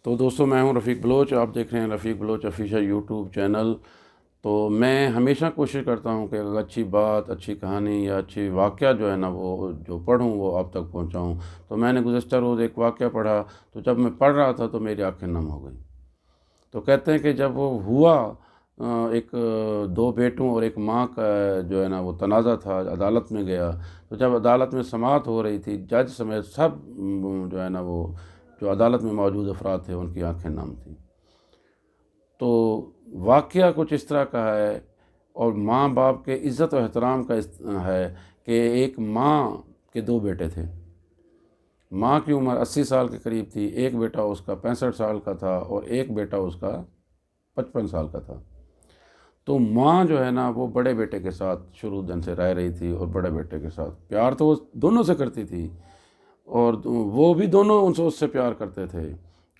تو دوستوں، میں ہوں رفیق بلوچ. آپ دیکھ رہے ہیں رفیق بلوچ آفیشیل یوٹیوب چینل. تو میں ہمیشہ کوشش کرتا ہوں کہ اگر اچھی بات، اچھی کہانی یا اچھی واقعہ جو ہے نا وہ جو پڑھوں وہ آپ تک پہنچاؤں. تو میں نے گزشتہ روز ایک واقعہ پڑھا، تو جب میں پڑھ رہا تھا تو میری آنکھیں نم ہو گئیں. تو کہتے ہیں کہ جب وہ ہوا، ایک دو بیٹوں اور ایک ماں کا جو ہے نا وہ تنازع تھا، عدالت میں گیا. تو جب عدالت میں سماعت ہو رہی تھی، جج سمیت سب جو ہے نا وہ جو عدالت میں موجود افراد تھے ان کی آنکھیں نم تھیں. تو واقعہ کچھ اس طرح کا ہے، اور ماں باپ کے عزت و احترام کا ہے کہ ایک ماں کے دو بیٹے تھے. ماں کی عمر 80 سال کے قریب تھی، ایک بیٹا اس کا 65 سال کا تھا اور ایک بیٹا اس کا 55 سال کا تھا. تو ماں جو ہے نا وہ بڑے بیٹے کے ساتھ شروع دن سے رہ رہی تھی، اور بڑے بیٹے کے ساتھ پیار تو وہ دونوں سے کرتی تھی، اور وہ بھی دونوں اس سے پیار کرتے تھے.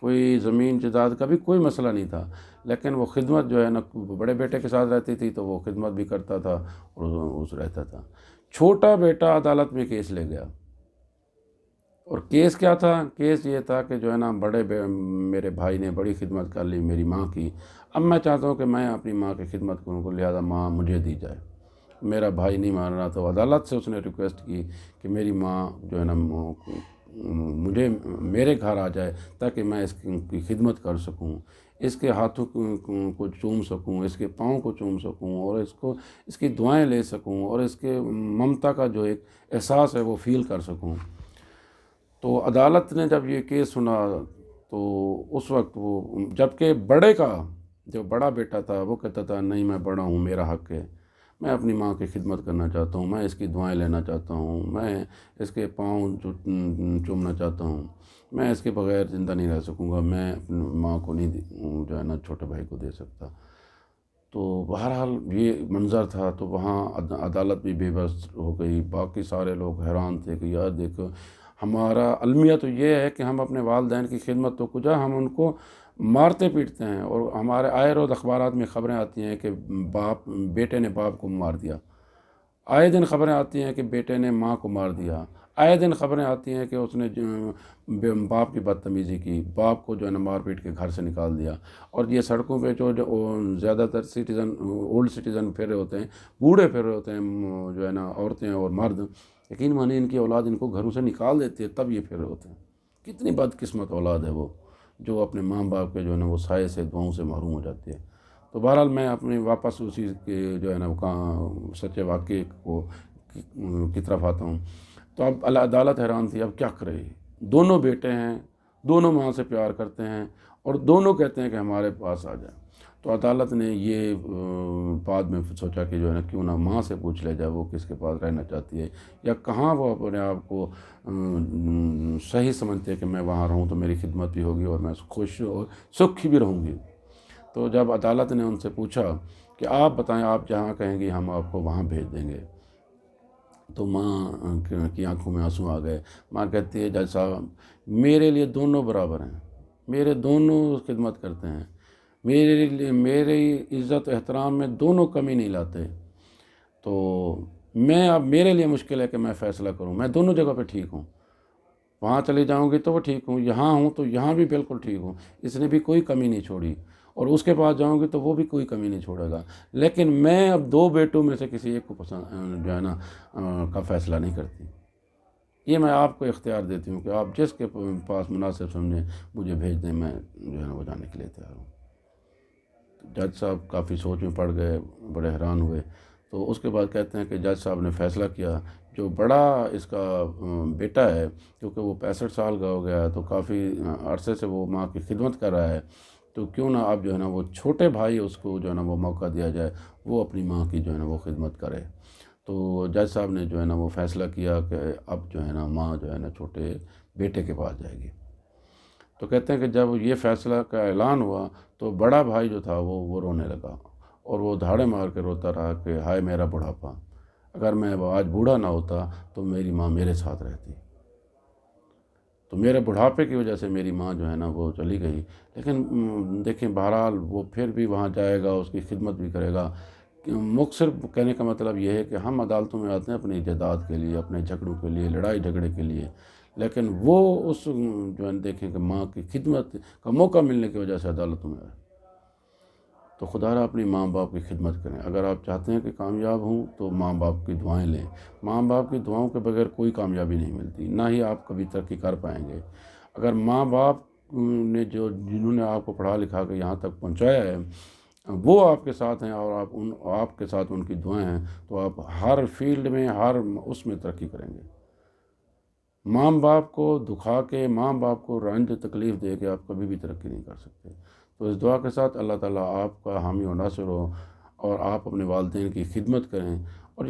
کوئی زمین جائیداد کا بھی کوئی مسئلہ نہیں تھا، لیکن وہ خدمت جو ہے نا بڑے بیٹے کے ساتھ رہتی تھی تو وہ خدمت بھی کرتا تھا اور اس رہتا تھا. چھوٹا بیٹا عدالت میں کیس لے گیا، اور کیس کیا تھا؟ کیس یہ تھا کہ جو ہے نا میرے بھائی نے بڑی خدمت کر لی میری ماں کی، اب میں چاہتا ہوں کہ میں اپنی ماں کی خدمت کروں کو، لہذا ماں مجھے دی جائے. میرا بھائی نہیں مان رہا، تو عدالت سے اس نے ریکویسٹ کی کہ میری ماں جو ہے نا مجھے میرے گھر آ جائے تاکہ میں اس کی خدمت کر سکوں، اس کے ہاتھوں کو چوم سکوں، اس کے پاؤں کو چوم سکوں، اور اس کی دعائیں لے سکوں، اور اس کے ممتا کا جو ایک احساس ہے وہ فیل کر سکوں. تو عدالت نے جب یہ کیس سنا تو اس وقت وہ، جبکہ بڑے کا جو بڑا بیٹا تھا وہ کہتا تھا نہیں میں بڑا ہوں، میرا حق ہے، میں اپنی ماں کی خدمت کرنا چاہتا ہوں، میں اس کی دعائیں لینا چاہتا ہوں، میں اس کے پاؤں چومنا چاہتا ہوں، میں اس کے بغیر زندہ نہیں رہ سکوں گا، میں اپنی ماں کو نہیں جو ہے نا چھوٹے بھائی کو دے سکتا. تو بہرحال یہ منظر تھا. تو وہاں عدالت بھی بے بس ہو گئی، باقی سارے لوگ حیران تھے کہ یار دیکھو، ہمارا المیہ تو یہ ہے کہ ہم اپنے والدین کی خدمت تو کجا، ہم ان کو مارتے پیٹتے ہیں، اور ہمارے آئے روز اخبارات میں خبریں آتی ہیں کہ بیٹے نے باپ کو مار دیا. آئے دن خبریں آتی ہیں کہ بیٹے نے ماں کو مار دیا. آئے دن خبریں آتی ہیں کہ اس نے باپ کی بدتمیزی کی، باپ کو جو ہے نا مار پیٹ کے گھر سے نکال دیا. اور یہ سڑکوں پہ جو زیادہ تر اولڈ سٹیزن پھر رہے ہوتے ہیں، بوڑھے پھر رہے ہوتے ہیں جو ہے نا، عورتیں اور مرد، یقین مانیں ان کی اولاد ان کو گھروں سے نکال دیتی ہے تب یہ پھر رہے ہوتے ہیں. کتنی بدقسمت اولاد ہے وہ، جو اپنے ماں باپ کے جو ہے نا وہ سائے سے، دعاؤں سے محروم ہو جاتی ہے. تو بہرحال میں اپنے واپس اسی کے جو ہے نا سچے واقعے کی طرف آتا ہوں. تو اب عدالت حیران تھی، اب کیا کرے؟ دونوں بیٹے ہیں، دونوں ماں سے پیار کرتے ہیں، اور دونوں کہتے ہیں کہ ہمارے پاس آ جائیں. تو عدالت نے یہ بعد میں سوچا کہ جو ہے نا کیوں نہ ماں سے پوچھ لے جائے وہ کس کے پاس رہنا چاہتی ہے، یا کہاں وہ اپنے آپ کو صحیح سمجھتے ہیں کہ میں وہاں رہوں تو میری خدمت بھی ہوگی اور میں خوش اور سکھی بھی رہوں گی. تو جب عدالت نے ان سے پوچھا کہ آپ بتائیں، آپ جہاں کہیں گی ہم آپ کو وہاں بھیج دیں گے. تو ماں کی آنکھوں میں آنسو آ گئے. ماں کہتی ہے جج صاحب، میرے لیے دونوں برابر ہیں، میرے دونوں خدمت کرتے ہیں، میرے لیے میری عزت و احترام میں دونوں کمی نہیں لاتے. تو اب میرے لیے مشکل ہے کہ میں فیصلہ کروں. میں دونوں جگہ پہ ٹھیک ہوں، وہاں چلی جاؤں گی تو وہ ٹھیک ہوں، یہاں ہوں تو یہاں بھی بالکل ٹھیک ہوں، اس نے بھی کوئی کمی نہیں چھوڑی، اور اس کے پاس جاؤں گی تو وہ بھی کوئی کمی نہیں چھوڑے گا. لیکن میں اب دو بیٹوں میں سے کسی ایک کو پسند جو ہے نا کا فیصلہ نہیں کرتی. یہ میں آپ کو اختیار دیتی ہوں کہ آپ جس کے پاس مناسب سمجھیں مجھے بھیج دیں، میں جو ہے نا وہ جانے کے لیے تیار ہوں. جج صاحب کافی سوچ میں پڑ گئے، بڑے حیران ہوئے. تو اس کے بعد کہتے ہیں کہ جج صاحب نے فیصلہ کیا، جو بڑا اس کا بیٹا ہے کیونکہ وہ 65 سال کا ہو گیا ہے تو کافی عرصے سے وہ ماں کی خدمت کر رہا ہے، تو کیوں نہ اب جو ہے نا وہ چھوٹے بھائی اس کو جو ہے نا وہ موقع دیا جائے، وہ اپنی ماں کی جو ہے نا وہ خدمت کرے. تو جج صاحب نے جو ہے نا وہ فیصلہ کیا کہ اب جو ہے نا ماں جو ہے نا چھوٹے بیٹے کے پاس جائے گی. تو کہتے ہیں کہ جب یہ فیصلہ کا اعلان ہوا تو بڑا بھائی جو تھا وہ رونے لگا، اور وہ دھاڑے مار کے روتا رہا کہ ہائے میرا بڑھاپا، اگر میں آج بوڑھا نہ ہوتا تو میری ماں میرے ساتھ رہتی. تو میرے بڑھاپے کی وجہ سے میری ماں جو ہے نا وہ چلی گئی. لیکن دیکھیں بہرحال وہ پھر بھی وہاں جائے گا، اس کی خدمت بھی کرے گا. مختصر کہنے کا مطلب یہ ہے کہ ہم عدالتوں میں آتے ہیں اپنی جائیداد کے لیے، اپنے جھگڑوں کے لیے، لڑائی جھگڑے کے لیے، لیکن وہ اس جو ہے دیکھیں کہ ماں کی خدمت کا موقع ملنے کی وجہ سے عدالتوں میں آئے، تو خدا را اپنی ماں باپ کی خدمت کریں۔ اگر آپ چاہتے ہیں کہ کامیاب ہوں تو ماں باپ کی دعائیں لیں۔ ماں باپ کی دعاؤں کے بغیر کوئی کامیابی نہیں ملتی، نہ ہی آپ کبھی ترقی کر پائیں گے۔ اگر ماں باپ نے جنہوں نے آپ کو پڑھا لکھا کے یہاں تک پہنچایا ہے وہ آپ کے ساتھ ہیں، اور آپ کے ساتھ ان کی دعائیں ہیں، تو آپ ہر فیلڈ میں، ہر اس میں ترقی کریں گے۔ ماں باپ کو دکھا کے، ماں باپ کو رنج تکلیف دے کے آپ کبھی بھی ترقی نہیں کر سکتے۔ تو اس دعا کے ساتھ اللہ تعالیٰ آپ کا حامی و ناصر ہو، اور آپ اپنے والدین کی خدمت کریں۔ اور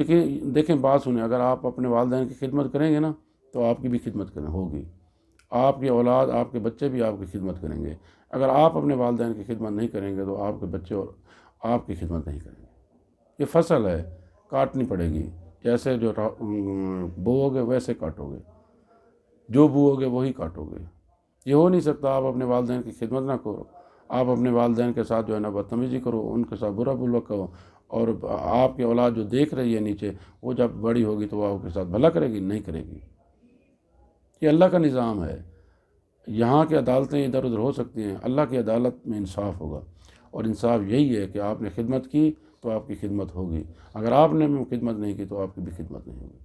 دیکھیں بات سنیں، اگر آپ اپنے والدین کی خدمت کریں گے نا تو آپ کی بھی خدمت کریں ہوگی، آپ کی اولاد، آپ کے بچے بھی آپ کی خدمت کریں گے۔ اگر آپ اپنے والدین کی خدمت نہیں کریں گے تو آپ کے بچے اور آپ کی خدمت نہیں کریں گے۔ یہ فصل ہے، کاٹنی پڑے گی، جیسے جو بوؤ گے ویسے کاٹو گے، جو بوؤ گے وہی کاٹو گے۔ یہ ہو نہیں سکتا آپ اپنے والدین کی خدمت نہ کرو، آپ اپنے والدین کے ساتھ جو ہے نا بدتمیزی کرو، ان کے ساتھ برا بھلا کرو، اور آپ کی اولاد جو دیکھ رہی ہے نیچے، وہ جب بڑی ہوگی تو وہ آپ کے ساتھ بھلا کرے گی؟ نہیں کرے گی۔ یہ اللہ کا نظام ہے۔ یہاں کی عدالتیں ادھر ادھر ہو سکتی ہیں، اللہ کی عدالت میں انصاف ہوگا، اور انصاف یہی ہے کہ آپ نے خدمت کی تو آپ کی خدمت ہوگی، اگر آپ نے خدمت نہیں کی تو آپ کی بھی خدمت نہیں ہوگی۔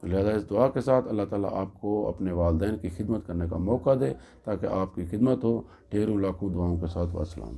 تو لہذا اس دعا کے ساتھ اللہ تعالیٰ آپ کو اپنے والدین کی خدمت کرنے کا موقع دے، تاکہ آپ کی خدمت ہو۔ ڈھیروں لاکھوں دعاؤں کے ساتھ والسلام۔